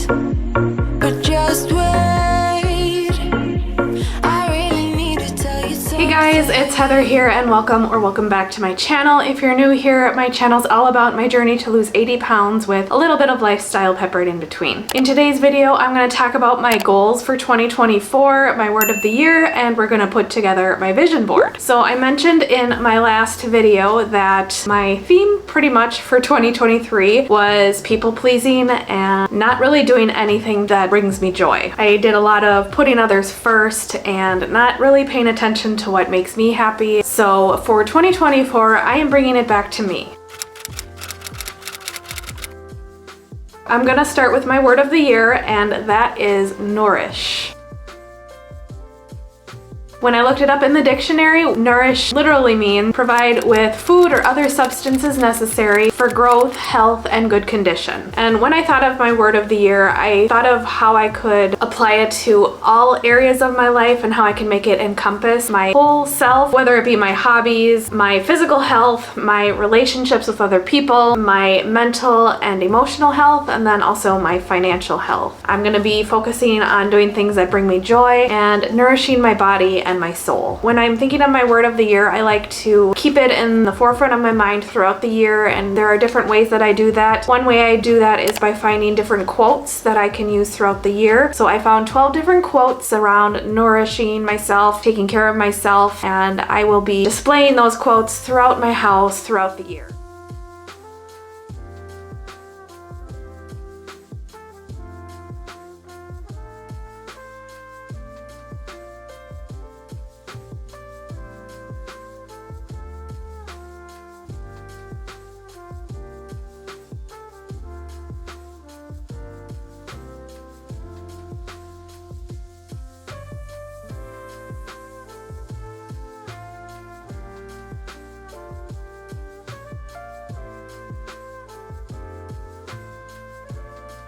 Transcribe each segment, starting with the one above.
but just wait. I really need to tell you something. Hey guys, it's Heather here and welcome back to my channel. If you're new here, my channel's all about my journey to lose 80 pounds with a little bit of lifestyle peppered in between. In today's video, I'm going to talk about my goals for 2024, my word of the year, and we're going to put together my vision board. So I mentioned in my last video that my theme pretty much for 2023 was people pleasing and not really doing anything that brings me joy. I did a lot of putting others first and not really paying attention to what makes me happy. So for 2024, I am bringing it back to me. I'm gonna start with my word of the year, and that is nourish. When I looked it up in the dictionary, nourish literally means provide with food or other substances necessary for growth, health, and good condition. And when I thought of my word of the year, I thought of how I could apply it to all areas of my life and how I can make it encompass my whole self, whether it be my hobbies, my physical health, my relationships with other people, my mental and emotional health, and then also my financial health. I'm gonna be focusing on doing things that bring me joy and nourishing my body and my soul. When I'm thinking of my word of the year, I like to keep it in the forefront of my mind throughout the year, and there are different ways that I do that. One way I do that is by finding different quotes that I can use throughout the year. So I found 12 different quotes around nourishing myself, taking care of myself, and I will be displaying those quotes throughout my house throughout the year.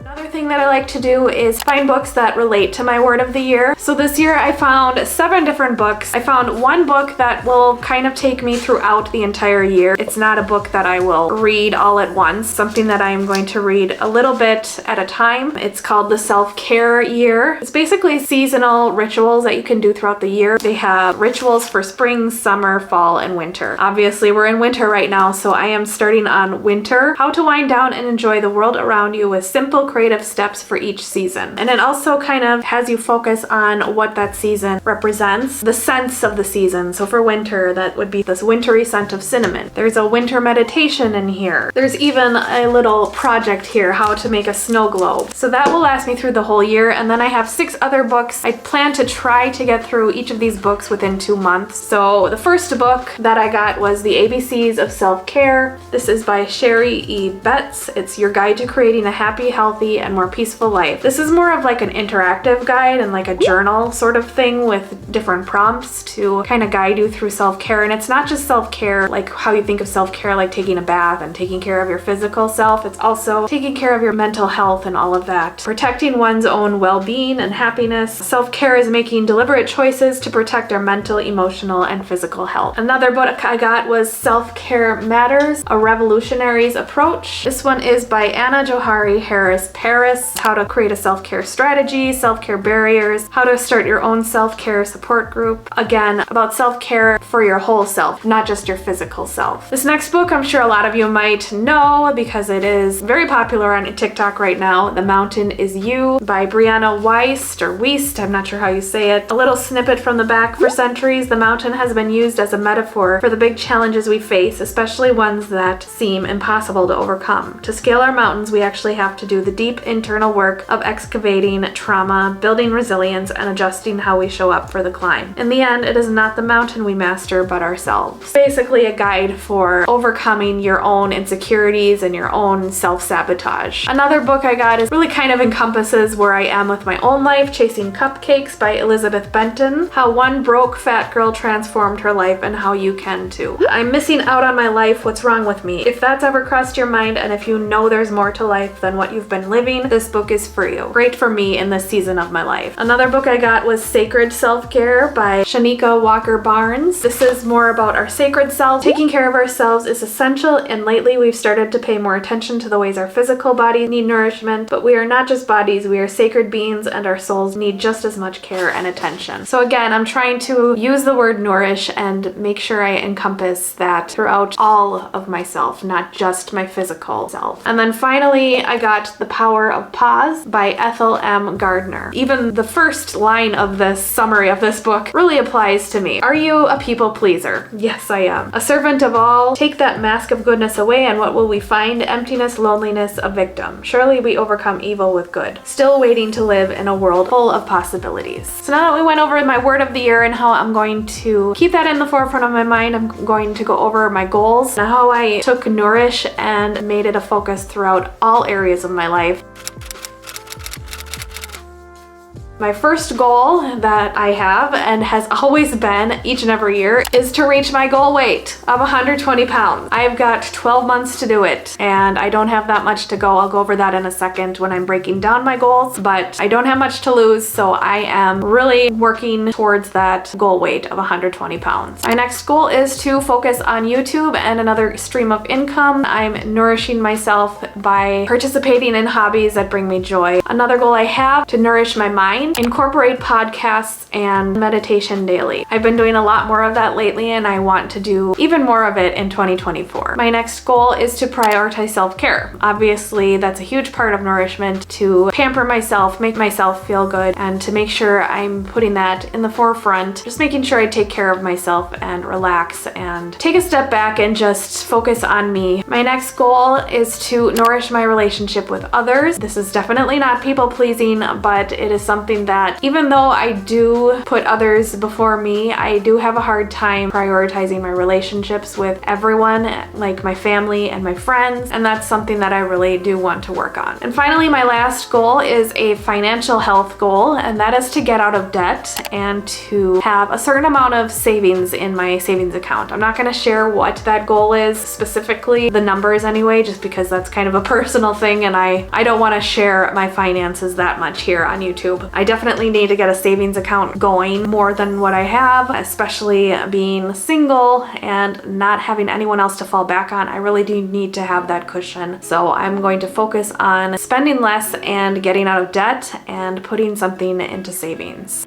Another thing that I like to do is find books that relate to my word of the year. So this year I found 7 different books. I found one book that will kind of take me throughout the entire year. It's not a book that I will read all at once, something that I am going to read a little bit at a time. It's called the Self-Care Year. It's basically seasonal rituals that you can do throughout the year. They have rituals for spring, summer, fall, and winter. Obviously we're in winter right now, so I am starting on winter. How to wind down and enjoy the world around you with simple creative steps for each season. And it also kind of has you focus on what that season represents, the scents of the season. So for winter, that would be this wintry scent of cinnamon. There's a winter meditation in here. There's even a little project here, how to make a snow globe. So that will last me through the whole year. And then I have 6 other books. I plan to try to get through each of these books within 2 months. So the first book that I got was The ABCs of Self-Care. This is by Sherry E. Betts. It's your guide to creating a happy, healthy, and more peaceful life. This is more of like an interactive guide and like a journal sort of thing with different prompts to kind of guide you through self-care. And it's not just self-care like how you think of self-care, like taking a bath and taking care of your physical self. It's also taking care of your mental health and all of that. Protecting one's own well-being and happiness. Self-care is making deliberate choices to protect our mental, emotional, and physical health. Another book I got was Self-Care Matters, A Revolutionary's Approach. This one is by Anna Johari Harris Paris, how to create a self-care strategy, self-care barriers, how to start your own self-care support group. Again, about self-care for your whole self, not just your physical self. This next book I'm sure a lot of you might know because it is very popular on TikTok right now. The Mountain Is You by Brianna Wiest or Wiest, I'm not sure how you say it. A little snippet from the back. For centuries, the mountain has been used as a metaphor for the big challenges we face, especially ones that seem impossible to overcome. To scale our mountains, we actually have to do the deep internal work of excavating trauma, building resilience, and adjusting how we show up for the climb. In the end, it is not the mountain we master, but ourselves. Basically a guide for overcoming your own insecurities and your own self-sabotage. Another book I got is really kind of encompasses where I am with my own life, Chasing Cupcakes by Elizabeth Benton. How one broke fat girl transformed her life and how you can too. I'm missing out on my life, what's wrong with me? If that's ever crossed your mind and if you know there's more to life than what you've been living living, this book is for you. Great for me in this season of my life. Another book I got was Sacred Self-Care by Shanika Walker Barnes. This is more about our sacred self. Taking care of ourselves is essential, and lately we've started to pay more attention to the ways our physical bodies need nourishment, but we are not just bodies, we are sacred beings, and our souls need just as much care and attention. So again, I'm trying to use the word nourish and make sure I encompass that throughout all of myself, not just my physical self. And then finally, I got The Power of Pause by Ethel M. Gardner. Even the first line of this summary of this book really applies to me. Are you a people pleaser? Yes, I am. A servant of all. Take that mask of goodness away, and what will we find? Emptiness, loneliness, a victim. Surely we overcome evil with good. Still waiting to live in a world full of possibilities. So now that we went over my word of the year and how I'm going to keep that in the forefront of my mind, I'm going to go over my goals and how I took Nourish and made it a focus throughout all areas of my life. My first goal that I have, and has always been each and every year, is to reach my goal weight of 120 pounds. I've got 12 months to do it, and I don't have that much to go. I'll go over that in a second when I'm breaking down my goals, but I don't have much to lose, so I am really working towards that goal weight of 120 pounds. My next goal is to focus on YouTube and another stream of income. I'm nourishing myself by participating in hobbies that bring me joy. Another goal I have to nourish my mind, incorporate podcasts and meditation daily. I've been doing a lot more of that lately, and I want to do even more of it in 2024. My next goal is to prioritize self-care. Obviously, that's a huge part of nourishment, to pamper myself, make myself feel good, and to make sure I'm putting that in the forefront, just making sure I take care of myself and relax and take a step back and just focus on me. My next goal is to nourish my relationship with others. This is definitely not people pleasing, but it is something that, even though I do put others before me, I do have a hard time prioritizing my relationships with everyone, like my family and my friends, and that's something that I really do want to work on. And finally, my last goal is a financial health goal, and that is to get out of debt and to have a certain amount of savings in my savings account. I'm not going to share what that goal is specifically, the numbers anyway, just because that's kind of a personal thing, and I don't want to share my finances that much here on YouTube. I definitely need to get a savings account going more than what I have, especially being single and not having anyone else to fall back on. I really do need to have that cushion. So I'm going to focus on spending less and getting out of debt and putting something into savings.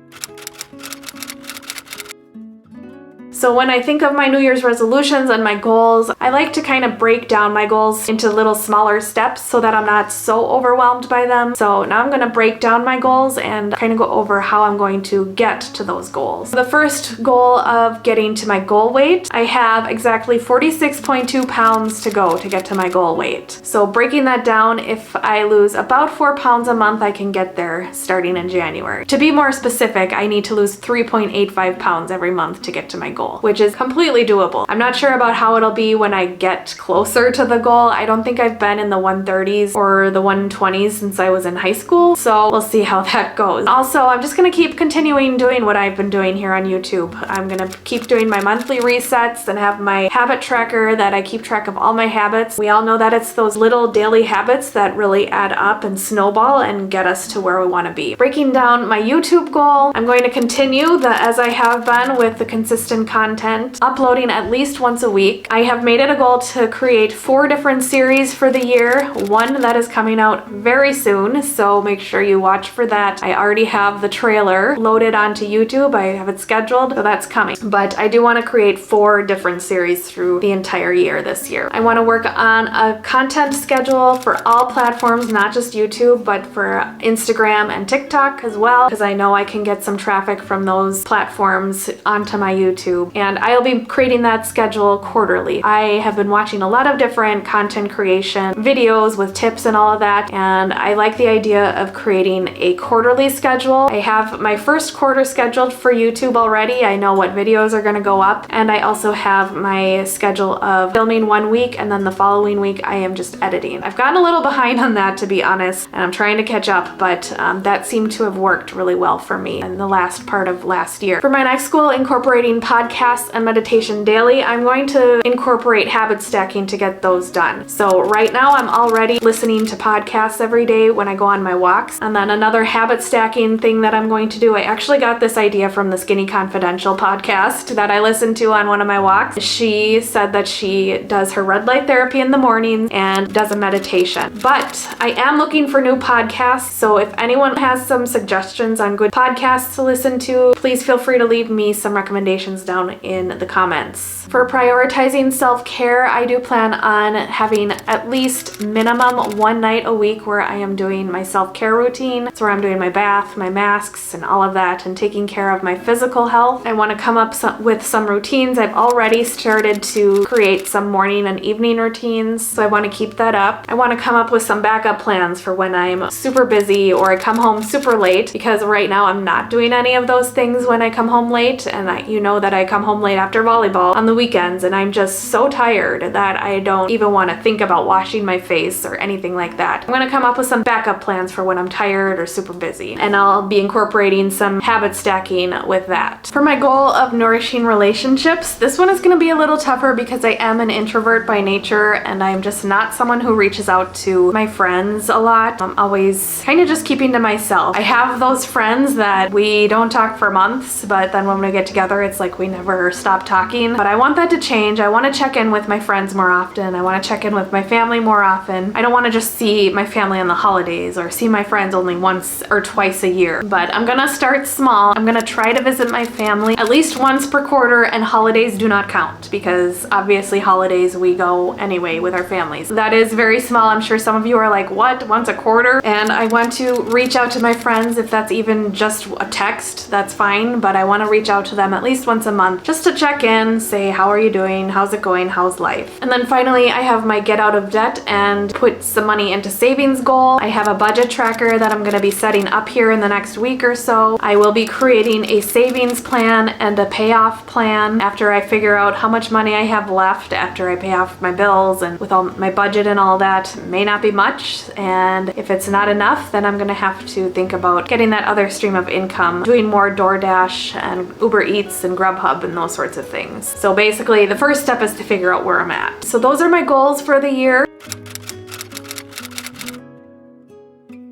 So when I think of my New Year's resolutions and my goals, I like to kind of break down my goals into little smaller steps so that I'm not so overwhelmed by them. So now I'm going to break down my goals and kind of go over how I'm going to get to those goals. The first goal of getting to my goal weight, I have exactly 46.2 pounds to go to get to my goal weight. So breaking that down, if I lose about 4 pounds a month, I can get there starting in January. To be more specific, I need to lose 3.85 pounds every month to get to my goal, which is completely doable. I'm not sure about how it'll be when I get closer to the goal. I don't think I've been in the 130s or the 120s since I was in high school, so we'll see how that goes. Also, I'm just gonna keep continuing doing what I've been doing here on YouTube. I'm gonna keep doing my monthly resets and have my habit tracker that I keep track of all my habits. We all know that it's those little daily habits that really add up and snowball and get us to where we wanna be. Breaking down my YouTube goal, I'm going to continue as I have been with the consistent content, uploading at least once a week. I have made it a goal to create 4 different series for the year, one that is coming out very soon, so make sure you watch for that. I already have the trailer loaded onto YouTube. I have it scheduled, so that's coming. But I do want to create 4 different series through the entire year this year. I want to work on a content schedule for all platforms, not just YouTube, but for Instagram and TikTok as well, because I know I can get some traffic from those platforms onto my YouTube. And I'll be creating that schedule quarterly. I have been watching a lot of different content creation videos with tips and all of that, and I like the idea of creating a quarterly schedule. I have my first quarter scheduled for YouTube already. I know what videos are going to go up, and I also have my schedule of filming one week, and then the following week I am just editing. I've gotten a little behind on that, to be honest, and I'm trying to catch up, but that seemed to have worked really well for me in the last part of last year. For my next goal, incorporating podcasts podcasts and meditation daily, I'm going to incorporate habit stacking to get those done. So right now I'm already listening to podcasts every day when I go on my walks. And then another habit stacking thing that I'm going to do, I actually got this idea from the Skinny Confidential podcast that I listened to on one of my walks. She said that she does her red light therapy in the mornings and does a meditation. But I am looking for new podcasts, so if anyone has some suggestions on good podcasts to listen to, please feel free to leave me some recommendations down in the comments. For prioritizing self-care, I do plan on having at least minimum one night a week where I am doing my self-care routine. It's where I'm doing my bath, my masks, and all of that, and taking care of my physical health. I want to come up with some routines. I've already started to create some morning and evening routines, so I want to keep that up. I want to come up with some backup plans for when I'm super busy or I come home super late, because right now I'm not doing any of those things when I come home late, and you know that I come home late after volleyball on the weekends, and I'm just so tired that I don't even want to think about washing my face or anything like that. I'm going to come up with some backup plans for when I'm tired or super busy, and I'll be incorporating some habit stacking with that. For my goal of nourishing relationships, this one is going to be a little tougher because I am an introvert by nature, and I'm just not someone who reaches out to my friends a lot. I'm always kind of just keeping to myself. I have those friends that we don't talk for months, but then when we get together, it's like we never stop talking. But I want that to change. I want to check in with my friends more often. I want to check in with my family more often. I don't want to just see my family on the holidays or see my friends only once or twice a year. But I'm gonna start small. I'm gonna try to visit my family at least once per quarter, and holidays do not count because obviously holidays we go anyway with our families. That is very small. I'm sure some of you are like, what? Once a quarter? And I want to reach out to my friends, if that's even just a text, that's fine, but I want to reach out to them at least once a month just to check in, say, how are you doing? How's it going? How's life? And then finally, I have my get out of debt and put some money into savings goal. I have a budget tracker that I'm going to be setting up here in the next week or so. I will be creating a savings plan and a payoff plan after I figure out how much money I have left after I pay off my bills, and with all my budget and all that, may not be much, and if it's not enough, then I'm going to have to think about getting that other stream of income, doing more DoorDash and Uber Eats and Grubhub and those sorts of things. So basically, the first step is to figure out where I'm at. So those are my goals for the year.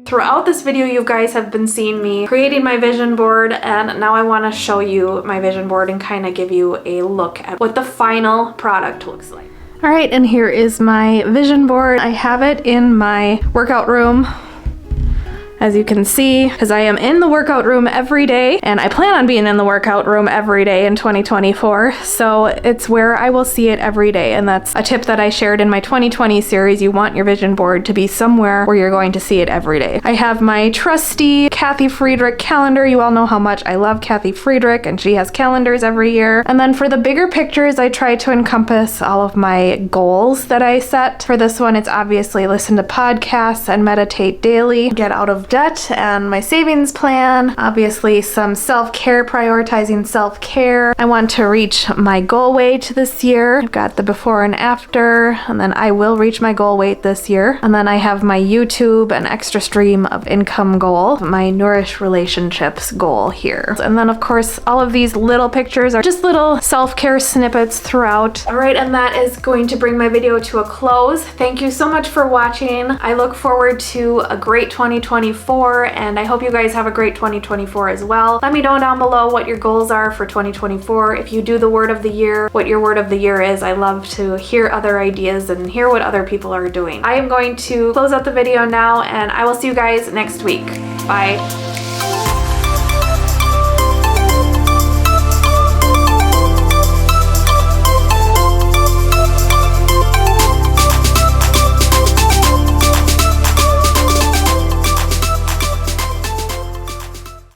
Throughout this video, you guys have been seeing me creating my vision board, and now I want to show you my vision board and kind of give you a look at what the final product looks like. All right, and here is my vision board. I have it in my workout room, as you can see, because I am in the workout room every day, and I plan on being in the workout room every day in 2024, so it's where I will see it every day, and that's a tip that I shared in my 2020 series. You want your vision board to be somewhere where you're going to see it every day. I have my trusty Kathy Friedrich calendar. You all know how much I love Kathy Friedrich, and she has calendars every year. And then for the bigger pictures, I try to encompass all of my goals that I set. For this one, it's obviously listen to podcasts and meditate daily, get out of debt, and my savings plan. Obviously some self-care, prioritizing self-care. I want to reach my goal weight this year. I've got the before and after, and then I will reach my goal weight this year. And then I have my YouTube and extra stream of income goal, my nourish relationships goal here. And then of course, all of these little pictures are just little self-care snippets throughout. All right, and that is going to bring my video to a close. Thank you so much for watching. I look forward to a great 2024, and I hope you guys have a great 2024 as well. Let me know down below what your goals are for 2024. If you do the word of the year, what your word of the year is. I love to hear other ideas and hear what other people are doing. I am going to close out the video now, and I will see you guys next week. Bye.